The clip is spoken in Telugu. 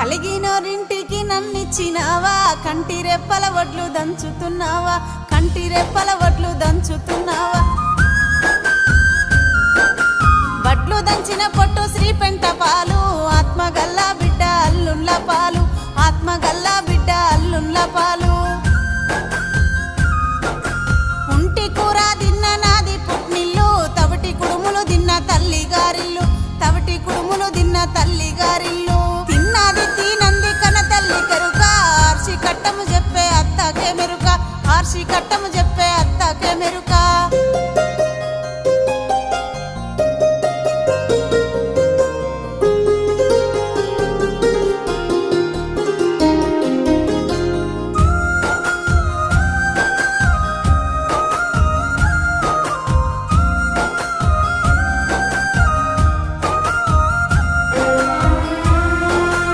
కలిగినోరింటికి నన్నిచ్చినావా, కంటి రెప్పల వడ్లు దంచుతున్నావా, కంటి రెప్పల వడ్లు దంచుతున్నావా. వడ్లు దంచిన పొట్టు శ్రీ పెంట పాలు, ఆత్మగల్లా బిడ్డ అల్లుళ్ళ పాలు, ఆత్మగల్లా బిడ్డ అల్లుళ్ళ పాలు. ఉంటి కూర తిన్న నాది పుట్నిల్లు, తవిటి కుడుములు తిన్న తల్లి గారిల్లు, తవిటి కుడుములు తిన్న తల్లి గారిల్లు. తిన్నది తినంది కన తల్లి కెరుక, ఆర్సి కట్టము చెప్పే అత్తకే మెరుక, ఆర్సి కట్టము